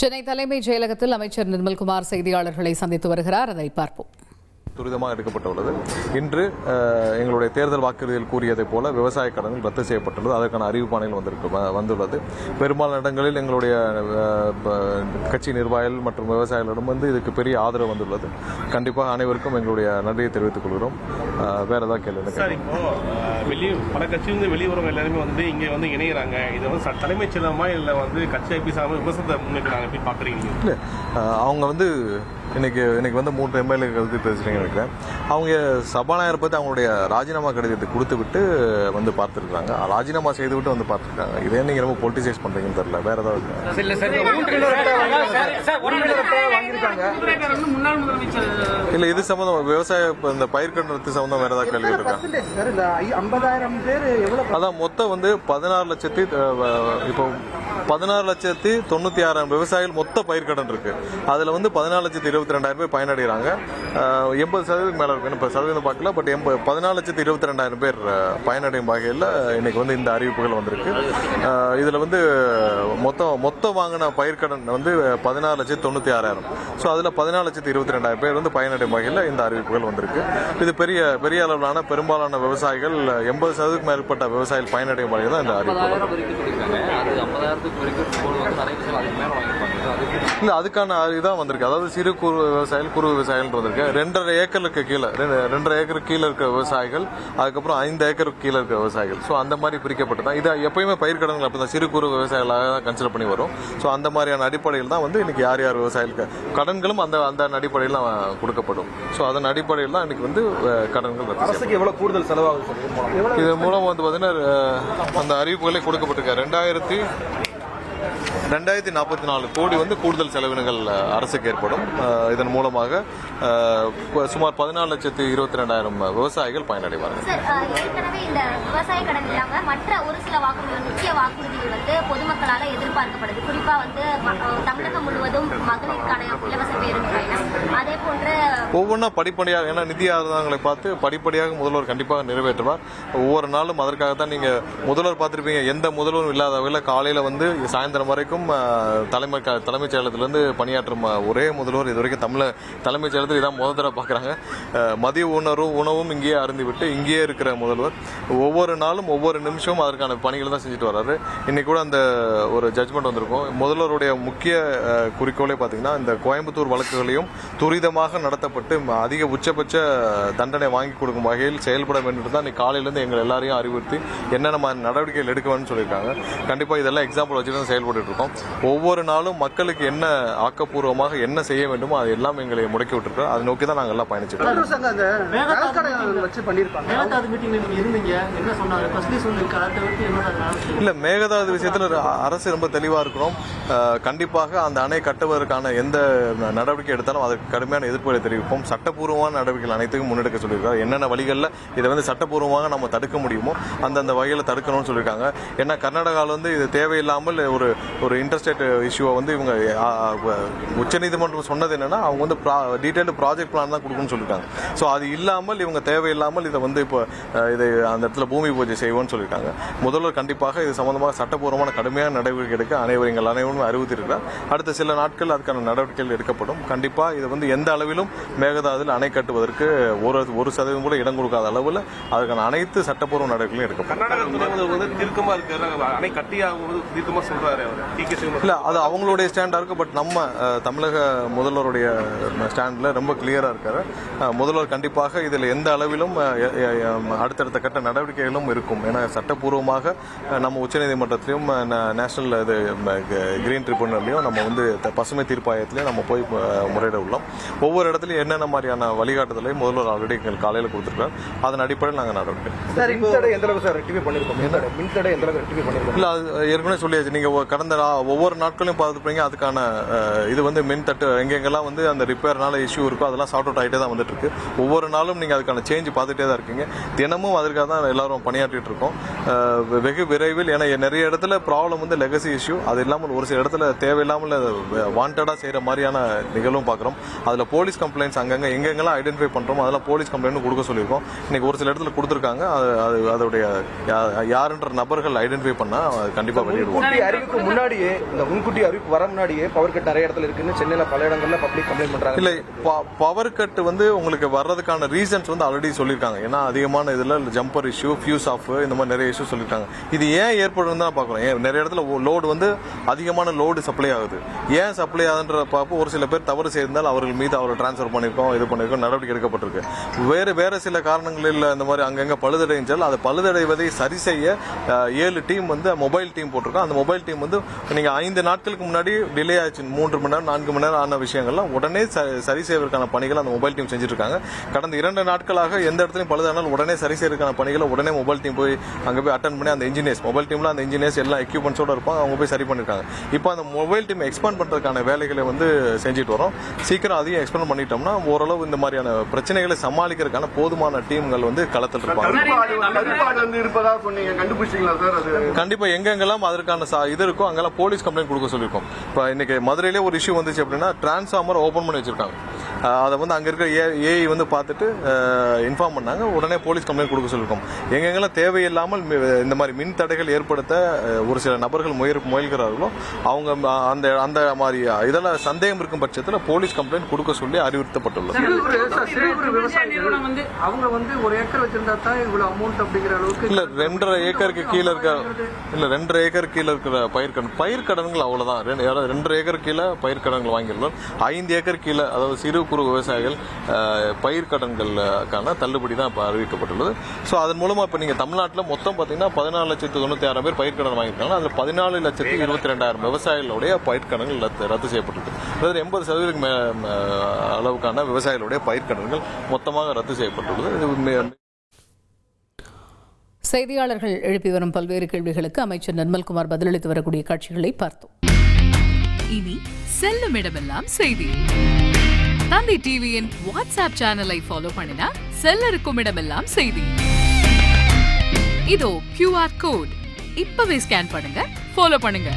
சென்னை தலைமை செயலகத்தில் அமைச்சர் நிர்மல்குமார் செய்தியாளர்களை சந்தித்து வருகிறார். அதை பார்ப்போம். துரிதமாக எடுக்கப்பட்டுள்ளது. இன்று எங்களுடைய தேர்தல் வாக்குறுதியில் கூறியதைப் போல விவசாய கடன்கள் ரத்து செய்யப்பட்டுள்ளது. அதற்கான அறிவிப்பாணைகள் வந்துள்ளது. பெரும்பாலான இடங்களில் எங்களுடைய கட்சி நிர்வாகிகள் மற்றும் விவசாயிகளிடம் இதுக்கு பெரிய ஆதரவு வந்துள்ளது. கண்டிப்பாக அனைவருக்கும் எங்களுடைய நன்றியை தெரிவித்துக் கொள்கிறோம். வேற ஏதாவது கேள்வி சார், இப்போ பல கட்சியிலிருந்து வெளியுறவங்க எல்லாருமே இங்கே இணைகிறாங்க. இது தலைமைச் செயலகமா இல்லை கட்சி ஆபீஸாக விமர்சனத்தை முன்வைக்கிறாங்க. எப்படி பார்க்குறீங்க? இல்லை, அவங்க இன்னைக்கு 3 எம்எல்ஏ கருத்து பேசுறீங்க நினைக்கிறேன். அவங்க சபாநாயகர் பற்றி அவங்களுடைய ராஜினாமா கடிதத்தை கொடுத்து விட்டு பார்த்துருக்காங்க. ராஜினாமா செய்து விட்டு பார்த்துருக்காங்க. இதே நீங்க ரொம்ப பொலிட்டிசைஸ் பண்றீங்கன்னு தெரியல. வேற ஏதாவது இல்ல, இது சம்பந்தம் விவசாய இந்த பயிர்க்கடன் ரத்து சம்பந்தம் வேற ஏதாவது கேள்வி இருக்கா? அதான் மொத்தம் 16,96,000 விவசாயிகள் மொத்த பயிர்க்கடன் இருக்கு. அதுல 14,22,000 பேர் பயனடைகிறாங்க. 80% மேல இருக்கு. இப்ப சதவீதம் பார்க்கல, பட் 14,22,000 பேர் பயனடையும் வகையில் இன்னைக்கு இந்த அறிவிப்புகள் வந்திருக்கு. இதுல மொத்த வாங்கின பயிர்க்கடன் 16,96,000. ஸோ அதுல 14,22,000 பேர் பயனடையும் வகையில் இந்த அறிவிப்புகள் வந்திருக்கு. இது பெரிய அளவிலான பெரும்பாலான விவசாயிகள் 80% மேற்பட்ட விவசாயிகள் பயனடையும் வகையில் தான் இந்த அறிவிப்பு. இல்ல, அதுக்கான இதான் வந்திருக்கு. அதாவது சிறு குறு விவசாயிகள் வந்திருக்கு. 2.5 ஏக்கருக்கு கீழே 2.5 ஏக்கருக்கு கீழே இருக்க விவசாயிகள், அதுக்கப்புறம் 5 ஏக்கருக்கு கீழே இருக்க விவசாயிகள். ஸோ அந்த மாதிரி பிரிக்கப்பட்டுதான். இது எப்பயுமே பயிர்க்கடன்கள் அப்படிதான் சிறு குறு விவசாயிகளாக தான் கன்சிடர் பண்ணி வரும். ஸோ அந்த மாதிரியான அடிப்படையில் தான் இன்னைக்கு யார் விவசாயிகளுக்கு கடன்களும் அந்த அடிப்படையில் கொடுக்கப்படும். ஸோ அதன் அடிப்படையில் தான் இன்னைக்கு கடன்கள் அரசுக்கு எவ்வளவு கூடுதல் செலவாகும்? இது மூலம் பார்த்தீங்கன்னா அந்த அறிவிப்புகளே கொடுக்கப்பட்டிருக்க 2,044 கோடி கூடுதல் செலவினங்கள் அரசுக்கு ஏற்படும். இதன் மூலமாக சுமார் 14,22,000 விவசாயிகள் பயனடைவார்கள். ஏற்கனவே இந்த விவசாய கடன் இல்லாம மற்ற ஒரு சில முக்கிய வாக்குறுதிகள் பொதுமக்களால் எதிர்பார்க்கப்படுது. குறிப்பா தமிழகம் முழுவதும் மகளிருக்கான இலவச பேருந்து பயணம், அதே போன்ற ஒவ்வொன்றா படிப்படியாக, ஏன்னா நிதி ஆதாரங்களை பார்த்து படிப்படியாக முதல்வர் கண்டிப்பாக நிறைவேற்றுவார். ஒவ்வொரு நாளும் அதற்காகத்தான் நீங்க முதல்வர் பார்த்திருப்பீங்க. எந்த முதல்வரும் இல்லாத வகையில் காலையில சாயந்தரம் வரைக்கும் தலைமைச் செயலகத்திலிருந்து பணியாற்றும் ஒரே முதல்வர் இதுவரைக்கும் தலைமைச் செயலகத்தில் இதான் முதல் தடவை பார்க்குறாங்க. மதிய உணவும் இங்கேயே அருந்திவிட்டு இங்கேயே இருக்கிற முதல்வர் ஒவ்வொரு நாளும் ஒவ்வொரு நிமிஷமும் அதற்கான பணிகள் தான் செஞ்சுட்டு வர்றாரு. இன்னைக்கு கூட அந்த ஒரு ஜட்மெண்ட் வந்திருக்கும். முதல்வருடைய முக்கிய குறிக்கோளே பார்த்தீங்கன்னா இந்த கோயம்புத்தூர் வழக்குகளையும் துரிதமாக நடத்தப்பட்டு அதிக உச்சபட்ச தண்டனை வாங்கி கொடுக்கும் வகையில் செயல்பட வேண்டும் தான் இன்னைக்கு காலையிலேருந்து எங்கள் எல்லாரையும் அறிவுறுத்தி என்னென்ன நடவடிக்கைகள் எடுக்க வேணும்னு சொல்லியிருக்காங்க. கண்டிப்பாக இதெல்லாம் எக்ஸாம்பிள் வச்சுட்டு தான் செயல்பட்டு இருக்கோம். ஒவ்வொரு நாளும் மக்களுக்கு என்ன ஆக்கப்பூர்வமாக என்ன செய்ய வேண்டுமோ அது எல்லாம் எங்களை முடக்கி விட்டுருக்கோம். அதை நோக்கி தான் நாங்கள் எல்லாம் பயணிச்சிருக்கோம். இல்ல, மேகதாது விஷயத்தில் அரசு ரொம்ப தெளிவா இருக்கிறோம். கண்டிப்பாக அந்த அணை கட்டுவதற்கான எந்த நடவடிக்கை எடுத்தாலும் அதற்கு கடுமையான எதிர்ப்புகளை தெரிவிப்போம். சட்டப்பூர்வமான நடவடிக்கைகள் அனைத்துக்கும் முன்னெடுக்க சொல்லியிருக்காங்க. என்னென்ன வழிகளில் இதை சட்டப்பூர்வமாக நம்ம தடுக்க முடியுமோ அந்தந்த வகையில் தடுக்கணும்னு சொல்லியிருக்காங்க. ஏன்னா கர்நாடகாவில் இது தேவையில்லாமல் ஒரு இன்டர்ஸ்டேட் இஷ்யூவை இவங்க உச்சநீதிமன்றம் சொன்னது என்னன்னா அவங்க டீடைல்டு ப்ராஜெக்ட் பிளான் தான் கொடுக்கணும்னு சொல்லிட்டாங்க. ஸோ அது இல்லாமல் இவங்க தேவையில்லாமல் இதை இப்போ இதை அந்த இடத்துல பூமி பூஜை செய்வோம்னு சொல்லிட்டாங்க. முதல்வர் கண்டிப்பாக இது சம்பந்தமாக சட்டப்பூர்வமான கடுமையான நடவடிக்கை எடுக்க அனைவரும் அறிவித்திருக்கிறார். அடுத்த சில நாட்கள் அதுக்கான நடவடிக்கைகள் எடுக்கப்படும். கண்டிப்பாக இது எந்த அளவிலும் மேகதாதுவில் அணை கட்டுவதற்கு 1% கூட இடம் கொடுக்காத அளவில் அதுக்கான அனைத்து சட்டப்பூர்வ நடவடிக்கைகளும் எடுக்கப்படும். இல்ல, அது அவங்களுடைய ஸ்டாண்டா இருக்கு. பட் நம்ம தமிழக முதல்வருடைய ஸ்டாண்ட்ல ரொம்ப கிளியரா இருக்காரு. முதல்வர் கண்டிப்பாக இதில் எந்த அளவிலும் அடுத்தடுத்த கட்ட நடவடிக்கைகளும் இருக்கும். ஏன்னா சட்டப்பூர்வமாக நம்ம உச்சநீதிமன்றத்திலையும் நேஷனல் கிரீன் ட்ரிபியூனல்லையும் நம்ம பசுமை தீர்ப்பாயத்திலையும் நம்ம போய் முறையிட உள்ளோம். ஒவ்வொரு இடத்துலையும் என்னென்ன மாதிரியான வழிகாட்டுதலையும் முதல்வர் ஆல்ரெடி காலையில் கொடுத்துருக்காரு. அதன் அடிப்படையில் நாங்கள் நடவடிக்கை இல்ல, அது ஏற்கனவே சொல்லியாச்சு. நீங்க கடந்த ஒவ்வொரு நாட்களையும் பார்த்துப்பீங்க. அதுக்கான இது மின் தட்டு எங்கெங்கெல்லாம் அந்த ரிப்பேர்னால இஷ்யூ இருக்கோ அதெல்லாம் சார்ட் அவுட் ஆகிட்டே தான் வந்துட்டு இருக்கு. ஒவ்வொரு நாளும் நீங்க அதுக்கான சேஞ்ச் பார்த்துட்டே தான் இருக்கீங்க. தினமும் அதற்காக தான் எல்லாரும் பணியாற்றிட்டு இருக்கோம். வெகு விரைவில் ஏன்னா நிறைய இடத்துல ப்ராப்ளம் லெகசி இஷ்யூ, அது இல்லாமல் ஒரு சில இடத்துல தேவையில்லாமல் வாண்டடா செய்யற மாதிரியான நிகழ்வும் பார்க்குறோம். அதுல போலீஸ் கம்ப்ளைண்ட்ஸ் அங்கங்க எங்கெங்கெல்லாம் ஐடென்டிஃபை பண்றோம் அதெல்லாம் போலீஸ் கம்ப்ளைண்ட் கொடுக்க சொல்லியிருக்கோம். இன்னைக்கு ஒரு சில இடத்துல கொடுத்துருக்காங்க. அதோடைய யாருன்ற நபர்கள் ஐடென்டிஃபை பண்ணா கண்டிப்பா வெளியிடுவோம். அறிவிப்பு முன்னாடி முன்னாடியே, இந்த முன்கூட்டி அறிவிப்பு வர முன்னாடியே பவர் கட் நிறைய இடத்துல இருக்குன்னு சென்னையில பல இடங்கள்ல பப்ளிக் கம்ப்ளைண்ட் பண்றாங்க. இல்லை, பவர் கட் வந்து உங்களுக்கு வர்றதுக்கான ரீசன்ஸ் வந்து ஆல்ரெடி சொல்லியிருக்காங்க. ஏன்னா அதிகமான இதில் ஜம்பர் இஷ்யூ, ஃபியூஸ் ஆஃப், இந்த மாதிரி நிறைய இஷ்யூ சொல்லியிருக்காங்க. இது ஏன் ஏற்படும் தான் பார்க்குறோம். நிறைய இடத்துல லோடு வந்து அதிகமான லோடு சப்ளை ஆகுது. ஏன் சப்ளை ஆகுதுன்ற பார்ப்போம். ஒரு சில பேர் தவறு செய்திருந்தால் அவர்கள் மீது அவரை டிரான்ஸ்ஃபர் பண்ணியிருக்கோம், இது பண்ணியிருக்கோம், நடவடிக்கை எடுக்கப்பட்டிருக்கு. வேறு சில காரணங்களில் இந்த மாதிரி அங்கங்கே பழுதடைஞ்சால் அதை பழுதடைவதை சரி செய்ய 7 டீம் வந்து மொபைல் டீம் போட்டிருக்கோம். அந்த மொபைல் டீம் வந்து நீங்கள் 5 நாட்களுக்கு முன்னாடி டிலே ஆச்சு, 3 மணி நேரம் 4 மணி நேரம் ஆன விஷயங்கள்லாம் உடனே சரி செய்வதற்கான பணிகளை அந்த மொபைல் டீம் செஞ்சுட்டு இருக்காங்க. கடந்த 2 நாட்களாக எந்த இடத்துலையும் பழுதானால் உடனே சரி செய்வதற்கான பணிகளை உடனே மொபைல் டீம் போய் அங்கே போய் அட்டன் பண்ணி அந்த இன்ஜினியர்ஸ், மொபைல் டீமில் அந்த இன்ஜினியர்ஸ் எல்லாம் எக்யூப்மெண்ட்ஸோட இருப்பாங்க, அவங்க போய் சரி பண்ணியிருக்காங்க. இப்போ அந்த மொபைல் டீம் எக்ஸ்பேண்ட் பண்ணுறதுக்கான வேலைகளை வந்து செஞ்சுட்டு வரோம். சீக்கிரம் அதையும் எக்ஸ்பேண்ட் பண்ணிட்டோம்னா ஓரளவு இந்த மாதிரியான பிரச்சனைகளை சமாளிக்கிறதுக்கான போதுமான டீம்கள் வந்து களத்தில் இருப்பாங்க. கண்டிப்பா எங்கெங்கெல்லாம் அதற்கான இது இருக்கோ அங்கெல்லாம் போலீஸ் கம்ப்ளைண்ட் கொடுக்க சொல்லியிருக்கோம். இப்போ இன்னைக்கு மதுரையிலே ஒரு இஷ்யூ வந்துச்சு அப்படின்னா, டிரான்ஸ்ஃபார்மர் ஓபன் பண்ணி வச்சிருக்காங்க. அதை வந்து அங்கே இருக்கிற ஏஐ வந்து பார்த்துட்டு இன்ஃபார்ம் பண்ணாங்க. உடனே போலீஸ் கம்ப்ளைண்ட் கொடுக்க சொல்லியிருக்கோம். எங்கெங்கெல்லாம் தேவையில்லாமல் இந்த மாதிரி மின் தடைகள் ஏற்படுத்த ஒரு சில நபர்கள் முயல்கிறார்களோ அவங்க அந்த மாதிரி இதெல்லாம் சந்தேகம் இருக்கும் பட்சத்தில் போலீஸ் கம்ப்ளைண்ட் கொடுக்க சொல்லி அறிவுறுத்தப்பட்டுள்ளது. அவங்க வந்து 1 ஏக்கர் வச்சிருந்தா தான் இவ்வளவு அமௌண்ட் அப்படிங்கிற அளவுக்கு இல்ல 2.5 ஏக்கருக்கு கீழே இருக்க 2.5 ஏக்கர் கீழே இருக்கிற பயிர்க்கடன்கள் அவ்வளவுதான். 2.5 ஏக்கர் கீழே பயிர்க்கடன்கள் வாங்கியிருந்தோம். 5 ஏக்கர் கீழே, அதாவது சிறு குறு விவசாயிகள் பயிர்க்கடன்களுக்கான தள்ளுபடி தான் இப்போ அறிவிக்கப்பட்டுள்ளது. ஸோ அதன் மூலமா இப்போ நீங்க தமிழ்நாட்டில் மொத்தம் பார்த்தீங்கன்னா 14,96,000 பேர் பயிர்க்கடன் வாங்கியிருக்காங்க. அதில் 14,22,000 விவசாயிகளுடைய பயிர்க்கடன்கள் ரத்து செய்யப்பட்டிருக்கு. அதாவது 80% அளவுக்கான விவசாயிகளுடைய பயிர்க்கடன்கள் மொத்தமாக ரத்து செய்யப்பட்டுள்ளது. இது செய்தியாளர்கள் எழுப்பி வரும் பல்வேறு கேள்விகளுக்கு அமைச்சர் நிர்மல்குமார் பதிலளித்து வரக்கூடிய காட்சிகளை பார்த்தோம். இனி செல்லும் இடமெல்லாம் செய்தி. தந்தி டிவியின் வாட்ஸ்அப் சேனலை ஃபாலோ பண்ணினா செல்ல இருக்கும் இடமெல்லாம் செய்தி. இதோ QR கோட், இப்பவே ஸ்கேன் பண்ணுங்க, ஃபாலோ பண்ணுங்க.